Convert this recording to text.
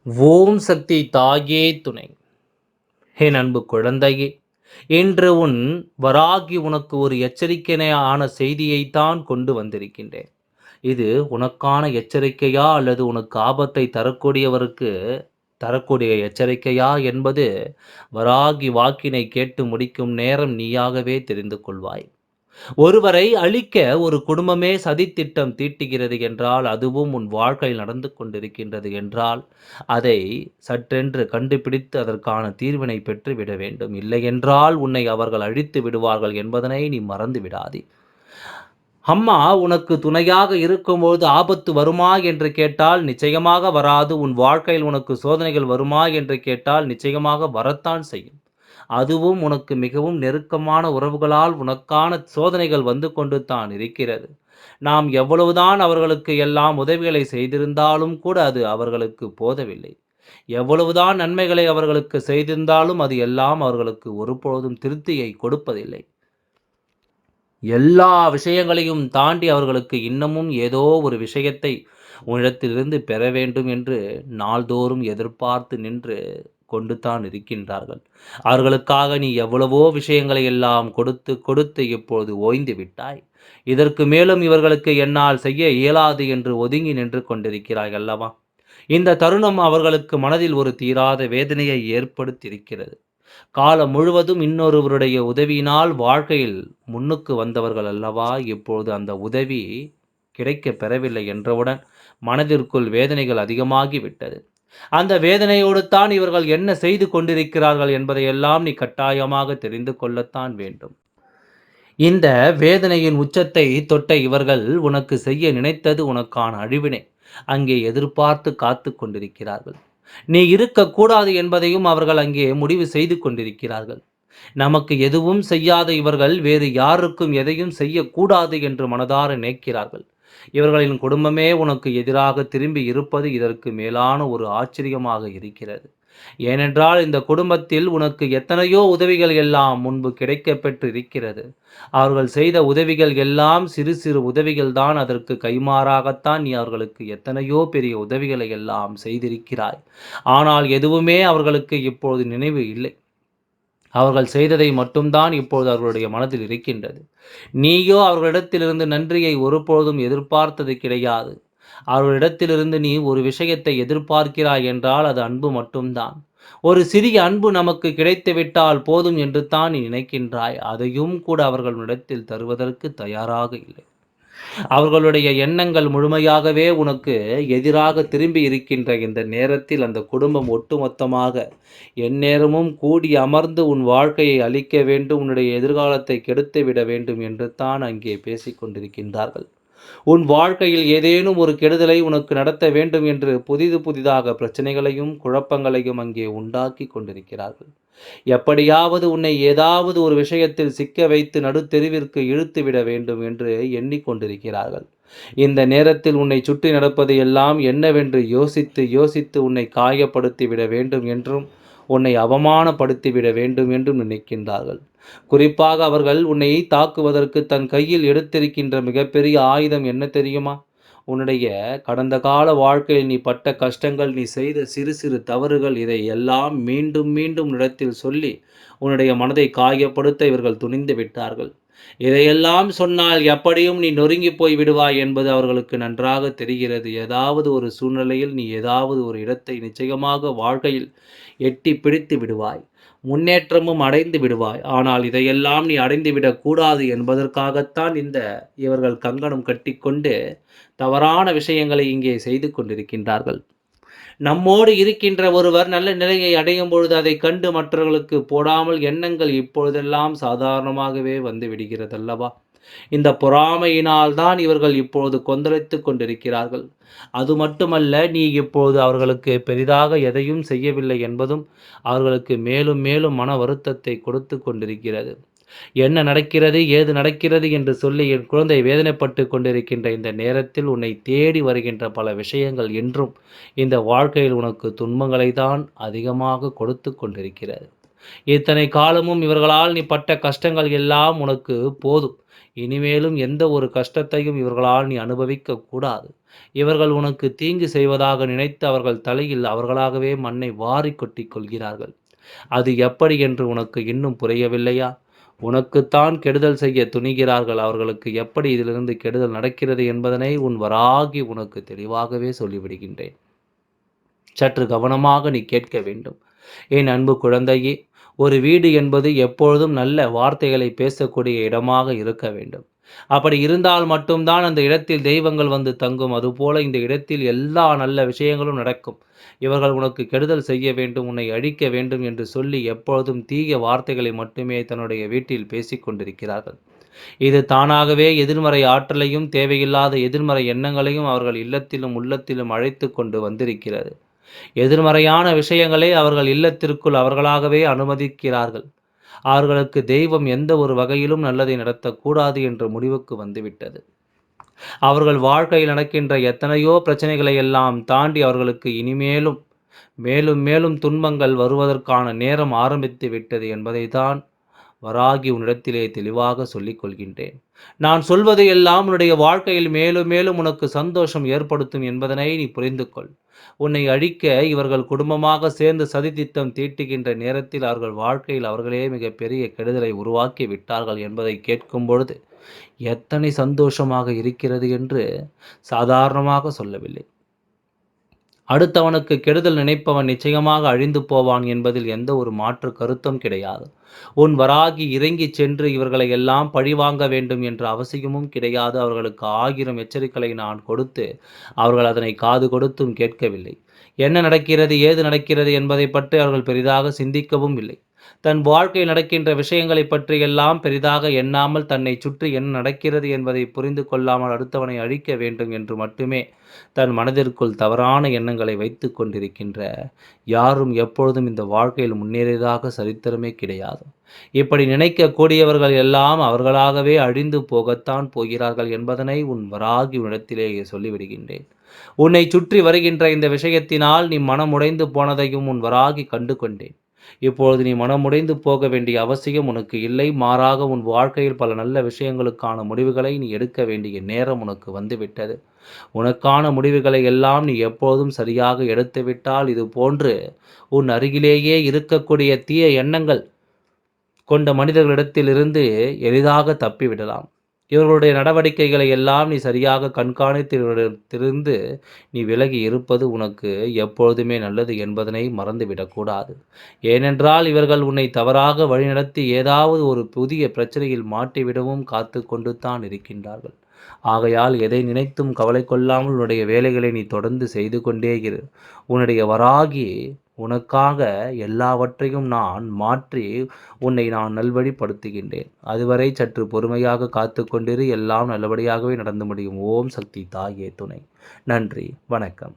ஓம் சக்தி தாயே துணை. என் அன்பு குழந்தையே, இன்று உன் வராகி உனக்கு ஒரு எச்சரிக்கையான செய்தியைத்தான் கொண்டு வந்திருக்கின்றேன். இது உனக்கான எச்சரிக்கையா அல்லது உனக்கு ஆபத்தை தரக்கூடிய எச்சரிக்கையா என்பது வராகி வாக்கினை கேட்டு முடிக்கும் நேரம் நீயாகவே தெரிந்து கொள்வாய். ஒருவரை அழிக்க ஒரு குடும்பமே சதித்திட்டம் தீட்டுகிறது என்றால், அதுவும் உன் வாழ்க்கையில் நடந்து கொண்டிருக்கின்றது என்றால், அதை சட்டென்று கண்டுபிடித்து அதற்கான தீர்வினை பெற்றுவிட வேண்டும். இல்லையென்றால் உன்னை அவர்கள் அழித்து விடுவார்கள் என்பதனை நீ மறந்து விடாதே. அம்மா உனக்கு துணையாக இருக்கும்போது ஆபத்து வருமா என்று கேட்டால் நிச்சயமாக வராது. உன் வாழ்க்கையில் உனக்கு சோதனைகள் வருமா என்று கேட்டால் நிச்சயமாக வரத்தான் செய்யும். அதுவும் உனக்கு மிகவும் நெருக்கமான உறவுகளால் உனக்கான சோதனைகள் வந்து கொண்டு தான் இருக்கிறது. நாம் எவ்வளவுதான் அவர்களுக்கு எல்லாம் உதவிகளை செய்திருந்தாலும் கூட அது அவர்களுக்கு போதவில்லை. எவ்வளவுதான் நன்மைகளை அவர்களுக்கு செய்திருந்தாலும் அது எல்லாம் அவர்களுக்கு ஒருபொழுதும் திருப்தியை கொடுப்பதில்லை. எல்லா விஷயங்களையும் தாண்டி அவர்களுக்கு இன்னமும் ஏதோ ஒரு விஷயத்தை உன்னிடத்திலிருந்து பெற வேண்டும் என்று நாள்தோறும் எதிர்பார்த்து நின்று கொண்டு தான் இருக்கின்றார்கள். அவர்களுக்காக நீ எவ்வளவோ விஷயங்களை எல்லாம் கொடுத்து கொடுத்து இப்போது ஓய்ந்து விட்டாய். இதற்கு மேலும் இவர்களுக்கு என்னால் செய்ய இயலாது என்று ஒதுங்கி நின்று கொண்டிருக்கிறாய் அல்லவா? இந்த தருணம் அவர்களுக்கு மனதில் ஒரு தீராத வேதனையை ஏற்படுத்தியிருக்கிறது. காலம் முழுவதும் இன்னொருவருடைய உதவியினால் வாழ்க்கையில் முன்னுக்கு வந்தவர்கள் அல்லவா? இப்பொழுது அந்த உதவி கிடைக்கப் பெறவில்லை என்றவுடன் மனதிற்குள் வேதனைகள் அதிகமாகிவிட்டது. அந்த வேதனையோடு தான் இவர்கள் என்ன செய்து கொண்டிருக்கிறார்கள் என்பதையெல்லாம் நீ கட்டாயமாக தெரிந்து கொள்ளத்தான் வேண்டும். இந்த வேதனையின் உச்சத்தை தொட்ட இவர்கள் உனக்கு செய்ய நினைத்தது உனக்கான அழிவினை அங்கே எதிர்பார்த்து காத்து கொண்டிருக்கிறார்கள். நீ இருக்கக்கூடாது என்பதையும் அவர்கள் அங்கே முடிவு செய்து கொண்டிருக்கிறார்கள். நமக்கு எதுவும் செய்யாத இவர்கள் வேறு யாருக்கும் எதையும் செய்யக்கூடாது என்று மனதார நினைக்கிறார்கள். இவர்களின் குடும்பமே உனக்கு எதிராக திரும்பி இருப்பது இதற்கு மேலான ஒரு ஆச்சரியமாக இருக்கிறது. ஏனென்றால் இந்த குடும்பத்தில் உனக்கு எத்தனையோ உதவிகள் எல்லாம் முன்பு கிடைக்கப்பெற்று இருக்கிறது. அவர்கள் செய்த உதவிகள் எல்லாம் சிறு சிறு உதவிகள் தான். அதற்கு கைமாறாகத்தான் நீ அவர்களுக்கு எத்தனையோ பெரிய உதவிகளை எல்லாம் செய்திருக்கிறாய். ஆனால் எதுவுமே அவர்களுக்கு இப்போது நினைவு இல்லை. அவர்கள் செய்ததை மட்டும்தான் இப்போது அவர்களுடைய மனதில் இருக்கின்றது. நீயோ அவர்களிடத்திலிருந்து நன்றியை ஒருபொழுதும் எதிர்பார்த்தது கிடையாது. அவர்களிடத்திலிருந்து நீ ஒரு விஷயத்தை எதிர்பார்க்கிறாய் என்றால் அது அன்பு மட்டும்தான். ஒரு சிறிய அன்பு நமக்கு கிடைத்துவிட்டால் போதும் என்று தான் நீ நினைக்கின்றாய். அதையும் கூட அவர்கள் உன்னிடத்தில் தருவதற்கு தயாராக இல்லை. அவர்களுடைய எண்ணங்கள் முழுமையாகவே உனக்கு எதிராக திரும்பி இருக்கின்ற இந்த நேரத்தில் அந்த குடும்பம் ஒட்டுமொத்தமாக எந்நேரமும் கூடி அமர்ந்து உன் வாழ்க்கையை அழிக்க வேண்டும், உன்னுடைய எதிர்காலத்தை கெடுத்து விட வேண்டும் என்று தான் அங்கே பேசிக் கொண்டிருக்கின்றார்கள். உன் வாழ்க்கையில் ஏதேனும் ஒரு கெடுதலை உனக்கு நடத்த வேண்டும் என்று புதிதாக பிரச்சனைகளையும் குழப்பங்களையும் அங்கே உண்டாக்கி கொண்டிருக்கிறார்கள். எப்படியாவது உன்னை ஏதாவது ஒரு விஷயத்தில் சிக்க வைத்து நடுத்தெருவிற்கு இழுத்துவிட வேண்டும் என்று எண்ணிக்கொண்டிருக்கிறார்கள். இந்த நேரத்தில் உன்னை சுற்றி நடப்பது எல்லாம் என்னவென்று யோசித்து யோசித்து உன்னை காயப்படுத்திவிட வேண்டும் என்றும் உன்னை அவமானப்படுத்திவிட வேண்டும் என்றும் நினைக்கின்றார்கள். குறிப்பாக அவர்கள் உன்னை தாக்குவதற்கு தன் கையில் எடுத்திருக்கின்ற மிகப்பெரிய ஆயுதம் என்ன தெரியுமா? உன்னுடைய கடந்த கால வாழ்க்கையில் நீ பட்ட கஷ்டங்கள், நீ செய்த சிறு சிறு தவறுகள், இதை எல்லாம் மீண்டும் மீண்டும் இடத்தில் சொல்லி உன்னுடைய மனதை காயப்படுத்த இவர்கள் துணிந்து விட்டார்கள். இதையெல்லாம் சொன்னால் எப்படியும் நீ நொறுங்கி போய் விடுவாய் என்பது அவர்களுக்கு நன்றாக தெரிகிறது. ஏதாவது ஒரு சூழ்நிலையில் நீ ஏதாவது ஒரு இடத்தை நிச்சயமாக வாழ்க்கையில் எட்டி பிடித்து விடுவாய். முன்னேற்றமும் அடைந்து விடுவாய். ஆனால் இதையெல்லாம் நீ அடைந்துவிடக் கூடாது என்பதற்காகத்தான் இவர்கள் கங்கணம் கட்டிக்கொண்டு தவறான விஷயங்களை இங்கே செய்து கொண்டிருக்கின்றார்கள். நம்மோடு இருக்கின்ற ஒருவர் நல்ல நிலையை அடையும் பொழுது அதைக் கண்டு மற்றவர்களுக்கு போடாமல் எண்ணங்கள் இப்பொழுதெல்லாம் சாதாரணமாகவே வந்து விடுகிறதல்லவா? இந்த பொறாமையினால் தான் இவர்கள் இப்பொழுது கொந்தளித்து கொண்டிருக்கிறார்கள். அது மட்டுமல்ல, நீ இப்பொழுது அவர்களுக்கு பெரிதாக எதையும் செய்யவில்லை என்பதும் அவர்களுக்கு மேலும் மேலும் மன வருத்தத்தை கொடுத்து கொண்டிருக்கிறது. என்ன நடக்கிறது, ஏது நடக்கிறது என்று சொல்லி என் குழந்தை வேதனைப்பட்டு கொண்டிருக்கின்ற இந்த நேரத்தில் உன்னை தேடி வருகின்ற பல விஷயங்கள் என்றும் இந்த வாழ்க்கையில் உனக்கு துன்பங்களை தான் அதிகமாக கொடுத்து கொண்டிருக்கிறது. இத்தனை காலமும் இவர்களால் நீ பட்ட கஷ்டங்கள் எல்லாம் உனக்கு போதும். இனிமேலும் எந்த ஒரு கஷ்டத்தையும் இவர்களால் நீ அனுபவிக்கக் கூடாது. இவர்கள் உனக்கு தீங்கு செய்வதாக நினைத்து அவர்கள் தலையில் அவர்களாகவே மண்ணை வாரிக் கொட்டிக் கொள்கிறார்கள். அது எப்படி என்று உனக்கு இன்னும் புரியவில்லையா? உனக்குத்தான் கெடுதல் செய்ய துணிகிறார்கள். அவர்களுக்கு எப்படி இதிலிருந்து கெடுதல் நடக்கிறது என்பதனை உன் வராகி உனக்கு தெளிவாகவே சொல்லிவிடுகின்றேன். சற்று கவனமாக நீ கேட்க வேண்டும். என் அன்பு குழந்தையே, ஒரு வீடு என்பது எப்பொழுதும் நல்ல வார்த்தைகளை பேசக்கூடிய இடமாக இருக்க வேண்டும். அப்படி இருந்தால் மட்டும்தான் அந்த இடத்தில் தெய்வங்கள் வந்து தங்கும். அதுபோல இந்த இடத்தில் எல்லா நல்ல விஷயங்களும் நடக்கும். இவர்கள் உனக்கு கெடுதல் செய்ய வேண்டும், உன்னை அழிக்க வேண்டும் என்று சொல்லி எப்பொழுதும் தீய வார்த்தைகளை மட்டுமே தன்னுடைய வீட்டில் பேசிக் கொண்டிருக்கிறார்கள். இது தானாகவே எதிர்மறை ஆற்றலையும் தேவையில்லாத எதிர்மறை எண்ணங்களையும் அவர்கள் இல்லத்திலும் உள்ளத்திலும் அழைத்து கொண்டு வந்திருக்கிறது. எதிர்மறையான விஷயங்களை அவர்கள் இல்லத்திற்குள் அவர்களாகவே அனுமதிக்கிறார்கள். அவர்களுக்கு தெய்வம் எந்த ஒரு வகையிலும் நல்லதை நடத்தக்கூடாது என்ற முடிவுக்கு வந்துவிட்டது. அவர்கள் வாழ்க்கையில் நடக்கின்ற எத்தனையோ பிரச்சனைகளை எல்லாம் தாண்டி அவர்களுக்கு இனிமேலும் மேலும் மேலும் துன்பங்கள் வருவதற்கான நேரம் ஆரம்பித்து விட்டது என்பதைத்தான் வராகி உன்னிடத்திலே தெளிவாக சொல்லிக் கொள்கின்றேன். நான் சொல்வது எல்லாம் உன்னுடைய வாழ்க்கையில் மேலும் மேலும் உனக்கு சந்தோஷம் ஏற்படுத்தும் என்பதனை நீ புரிந்து கொள். உன்னை அழிக்க இவர்கள் குடும்பமாக சேர்ந்து சதித்திட்டம் தீட்டுகின்ற நேரத்தில் அவர்கள் வாழ்க்கையில் அவர்களே மிகப்பெரிய கெடுதலை உருவாக்கி விட்டார்கள் என்பதை கேட்கும் பொழுது எத்தனை சந்தோஷமாக இருக்கிறது என்று சாதாரணமாக சொல்லவில்லை. அடுத்தவனுக்கு கெடுதல் நினைப்பவன் நிச்சயமாக அழிந்து போவான் என்பதில் எந்த ஒரு மாற்று கருத்தும் கிடையாது. உன் வராகி இறங்கிச் சென்று இவர்களை எல்லாம் பழிவாங்க வேண்டும் என்ற அவசியமும் கிடையாது. அவர்களுக்கு 1000 எச்சரிக்கைகளை நான் கொடுத்து அவர்கள் அதனை காது கொடுத்தும் கேட்கவில்லை. என்ன நடக்கிறது, ஏது நடக்கிறது என்பதை பற்றி அவர்கள் பெரிதாக சிந்திக்கவும் இல்லை. தன் வாழ்க்கையில் நடக்கின்ற விஷயங்களை பற்றியெல்லாம் பெரிதாக எண்ணாமல் தன்னை சுற்றி என்ன நடக்கிறது என்பதை புரிந்து கொள்ளாமல் அடுத்தவனை அழிக்க வேண்டும் என்று மட்டுமே தன் மனதிற்குள் தவறான எண்ணங்களை வைத்து கொண்டிருக்கின்ற யாரும் எப்பொழுதும் இந்த வாழ்க்கையில் முன்னேறியதாக சரித்திரமே கிடையாது. இப்படி நினைக்கக்கூடியவர்கள் எல்லாம் அவர்களாகவே அழிந்து போகத்தான் போகிறார்கள் என்பதனை உன் வராகி உன்னிடத்திலேயே சொல்லிவிடுகின்றேன். உன்னை சுற்றி வருகின்ற இந்த விஷயத்தினால் நீ மனமுடைந்து போனதையும் உன் வராகி கண்டு கொண்டேன். இப்பொழுது நீ மனமுடைந்து போக வேண்டிய அவசியம் உனக்கு இல்லை. மாறாக உன் வாழ்க்கையில் பல நல்ல விஷயங்களுக்கான முடிவுகளை நீ எடுக்க வேண்டிய நேரம் உனக்கு வந்துவிட்டது. உனக்கான முடிவுகளை எல்லாம் நீ எப்போதும் சரியாக எடுத்துவிட்டால் இது போன்று உன் அருகிலேயே இருக்கக்கூடிய தீய எண்ணங்கள் கொண்ட மனிதர்களிடத்திலிருந்து எளிதாக தப்பிவிடலாம். இவர்களுடைய நடவடிக்கைகளை எல்லாம் நீ சரியாக கண்காணித்திருந்து நீ விலகி இருப்பது உனக்கு எப்பொழுதுமே நல்லது என்பதனை மறந்துவிடக்கூடாது. ஏனென்றால் இவர்கள் உன்னை தவறாக வழிநடத்தி ஏதாவது ஒரு புதிய பிரச்சனையில் மாட்டிவிடவும் காத்து கொண்டு தான் இருக்கின்றார்கள். ஆகையால் எதை நினைத்தும் கவலை கொள்ளாமல் உன்னுடைய வேலைகளை நீ தொடர்ந்து செய்து கொண்டே இரு. உன்னுடைய வராகி உனக்காக எல்லாவற்றையும் நான் மாற்றி உன்னை நான் நல்வழிப்படுத்துகின்றேன். அதுவரை சற்று பொறுமையாக காத்து கொண்டிரு. எல்லாம் நல்லபடியாகவே நடந்து முடியும். ஓம் சக்தி தாயே துணை. நன்றி. வணக்கம்.